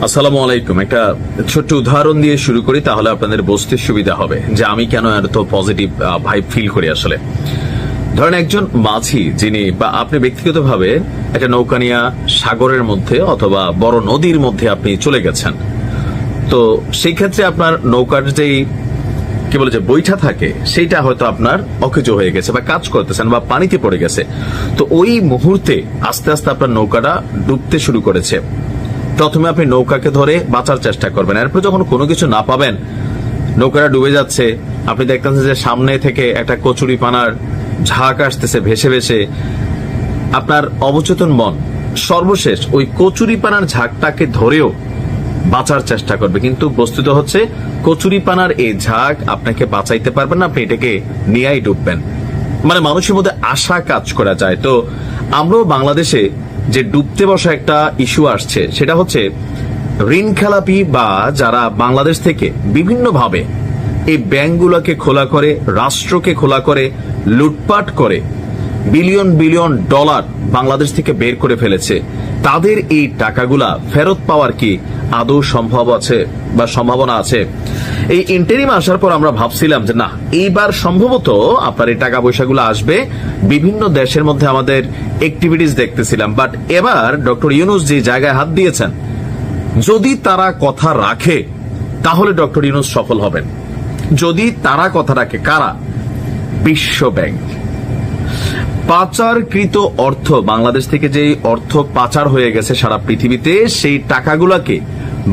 আসসালামু আলাইকুম। একটা ছোট্ট উদাহরণ দিয়ে শুরু করি, তাহলে আপনাদের বুঝতে সুবিধা হবে যে আমি কেন এত পজিটিভ ভাইব ফিল করি। আসলে ধরেন একজন মাঝি, যিনি বা আপনি ব্যক্তিগতভাবে একটা নৌকা নিয়ে সাগরের মধ্যে অথবা বড় নদীর মধ্যে আপনি চলে গেছেন। তো সেই ক্ষেত্রে আপনার নৌকার যেই কি বলে যে বইটা থাকে, সেইটা হয়তো আপনার অকেজো হয়ে গেছে বা কাজ করতেছেন বা পানিতে পড়ে গেছে। তো ওই মুহূর্তে আস্তে আস্তে আপনার নৌকাটা ডুবতে শুরু করেছে। প্রথমে আপনি নৌকাকে ধরে বাঁচার চেষ্টা করবেন, এরপর যখন কোনো কিছু না পাবেন, নৌকাটা ডুবে যাচ্ছে, আপনি দেখতেছেন যে সামনে থেকে একটা কচুরি পানার ঝাঁক আসতেছে ভেসে ভেসে। আপনার অবচেতন মন সর্বশেষ ওই কচুরি পানার ঝাঁকটাকে ধরেও বাঁচার চেষ্টা করবে, কিন্তু বস্তুত হচ্ছে কচুরি পানার এই ঝাঁক আপনাকে বাঁচাইতে পারবেন না, আপনি এটাকে নিয়েই ডুববেন। মানে মানুষের মধ্যে আশা কাজ করা যায়। তো আমরাও বাংলাদেশে যে ডুবতে বসা একটা ইস্যু আসছে, সেটা হচ্ছে ঋণ খেলাপি বা যারা বাংলাদেশ থেকে বিভিন্নভাবে এই ব্যাংকগুলোকে খোলা করে, রাষ্ট্রকে খোলা করে, লুটপাট করে বিলিয়ন বিলিয়ন ডলার বাংলাদেশ থেকে বের করে ফেলেছে, তাদের এই টাকাগুলা ফেরত পাওয়ার কি আদৌ সম্ভব আছে বা সম্ভাবনা আছে? এই ইন্টারিম আসার পর আমরা ভাবছিলাম যে না, এইবার সম্ভবত আপনার এই টাকা পয়সাগুলো আসবে। বিভিন্ন দেশের মধ্যে আমাদের অ্যাক্টিভিটিস দেখতেছিলাম, বাট এবার ডক্টর ইউনূস যে জায়গায় হাত দিয়েছেন, যদি তারা কথা রাখে তাহলে ডক্টর ইউনূস সফল হবেন। যদি তারা কথা রাখে, কারা? বিশ্ব ব্যাংক। পাচারকৃত অর্থ, বাংলাদেশ থেকে যে অর্থ পাচার হয়ে গেছে সারা পৃথিবীতে, সেই টাকাগুলোকে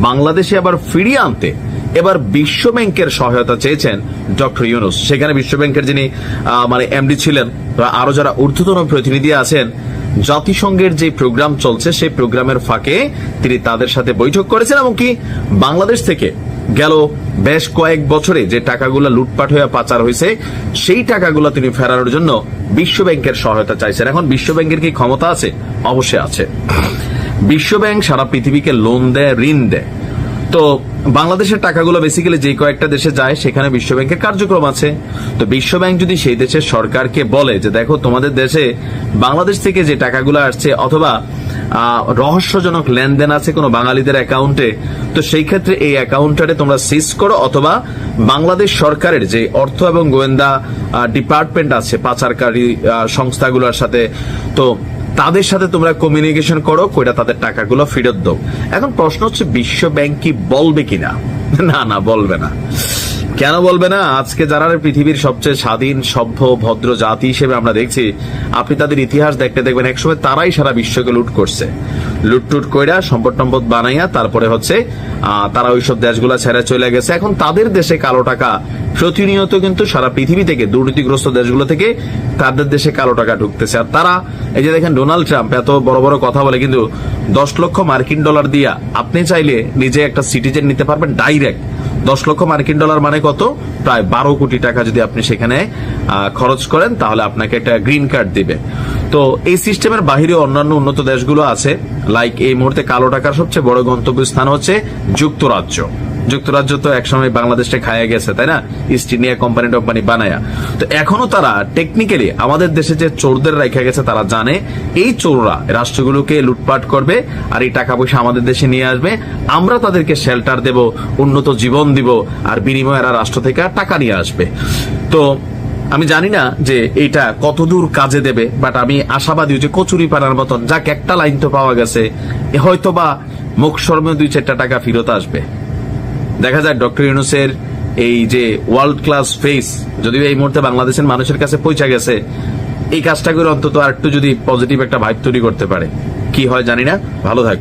বাংলাদেশে আবার ফিরিয়ে আনতে এবার বিশ্ব ব্যাংকের সহায়তা চেয়েছেন ডক্টর ইউনূস। সেখানে বিশ্ব ব্যাংকের যিনি এমডি ছিলেন বা আরো যারা ঊর্ধ্বতন প্রতিনিধি আছেন, জাতিসংঘের যে প্রোগ্রাম চলছে সেই প্রোগ্রামের ফাঁকে তিনি তাদের সাথে বৈঠক করেছেন, এমনকি বাংলাদেশ থেকে গেল বেশ কয়েক বছরে যে টাকাগুলো লুটপাট হয়ে পাচার হয়েছে, সেই টাকাগুলো তিনি ফেরানোর জন্য বিশ্ব ব্যাংকের সহায়তা চাইছেন। এখন বিশ্ব ব্যাংকের কি ক্ষমতা আছে? অবশ্যই আছে। বিশ্ব ব্যাংক সারা পৃথিবীকে লোন দেয়, ঋণ দেয়। তো বাংলাদেশের টাকাগুলো বেসিক্যালি যে কয়েকটা দেশে যায়, সেখানে বিশ্ব ব্যাংকের কার্যক্রম আছে। তো বিশ্ব ব্যাংক যদি সেই দেশের সরকারকে বলে যে দেখো, তোমাদের দেশে বাংলাদেশ থেকে যে টাকাগুলো আসছে অথবা রহস্যজনক লেনদেন আছে কোনো বাঙালিদের অ্যাকাউন্টে, তো সেই ক্ষেত্রে এই অ্যাকাউন্টটারে তোমরা সিজ করো, অথবা বাংলাদেশ সরকারের যে অর্থ এবং গোয়েন্দা ডিপার্টমেন্ট আছে পাচারকারী সংস্থাগুলোর সাথে, তো তাদের সাথে তোমরা কমিউনিকেশন করো, কইরা তাদের টাকাগুলো ফেরত দাও। এখন প্রশ্ন হচ্ছে বিশ্ব ব্যাংক কি বলবে কিনা? না, বলবে না। কেন বলবে না? আজকে যারা পৃথিবীর সবচেয়ে স্বাধীন, সভ্য, ভদ্র জাতি হিসেবে আমরা দেখছি, আপনি তাদের ইতিহাস দেখতে দেখবেন একসময় তারাই সারা বিশ্বকে লুট করছে। লুটটুট কইরা সম্পদ টম্পদ বানাইয়া তারপরে হচ্ছে তারা ওইসব দেশগুলা ছেড়ে চলে গেছে। এখন তাদের দেশে কালো টাকা প্রতিনিয়ত কিন্তু সারা পৃথিবী থেকে, দুর্নীতিগ্রস্ত দেশগুলো থেকে তাদের দেশে কালো টাকা ঢুকতেছে। আর তারা, এই যে দেখেন ডোনাল্ড ট্রাম্প এত বড় বড় কথা বলে, কিন্তু 10 লক্ষ মার্কিন ডলার দিয়া আপনি চাইলে নিজে একটা সিটিজেন নিতে পারবেন ডাইরেক্ট। 10 লক্ষ মার্কিন ডলার মানে কত? প্রায় 12 কোটি টাকা যদি আপনি সেখানে খরচ করেন, তাহলে আপনাকে একটা গ্রিন কার্ড দিবে। তো এই সিস্টেমের বাহিরে অন্যান্য উন্নত দেশগুলো আছে, লাইক এই মুহূর্তে কালো টাকার সবচেয়ে বড় গন্তব্যস্থান হচ্ছে যুক্তরাজ্য। যুক্তরাজ্য তো একসময় বাংলাদেশটা খায়া গেছে, তাই না? ইস্ট ইন্ডিয়া কোম্পানি টোম্পানি বানায়া। তো এখনো তারা টেকনিক্যালি আমাদের দেশে যে চোরদের রেখে গেছে, তারা জানে এই চোররা রাষ্ট্রগুলোকে লুটপাট করবে আর এই টাকা পয়সা আমাদের দেশে নিয়ে আসবে। আমরা তাদেরকে শেল্টার দেব, উন্নত জীবন দিব, আর বিনিময়ে এরা রাষ্ট্র থেকে টাকা নিয়ে আসবে। তো আমি জানি না যে এটা কতদূর কাজে দেবে, বাট আমি আশাবাদী যে কচুরি পানার মতন যাক একটা লাইন তো পাওয়া গেছে, হয়তোবা মুখ শর্মে 2-4 টাকা ফেরত আসবে। দেখা যায় ডক্টর ইউনূসের এই যে ওয়ার্ল্ড ক্লাস ফেস যদিও এই মুহূর্তে বাংলাদেশের মানুষের কাছে পৌঁছে গেছে, এই কাজটা করে অন্তত আর একটু যদি পজিটিভ একটা ভাইব তৈরি করতে পারে, কি হয় জানি না। ভালো থাকবে।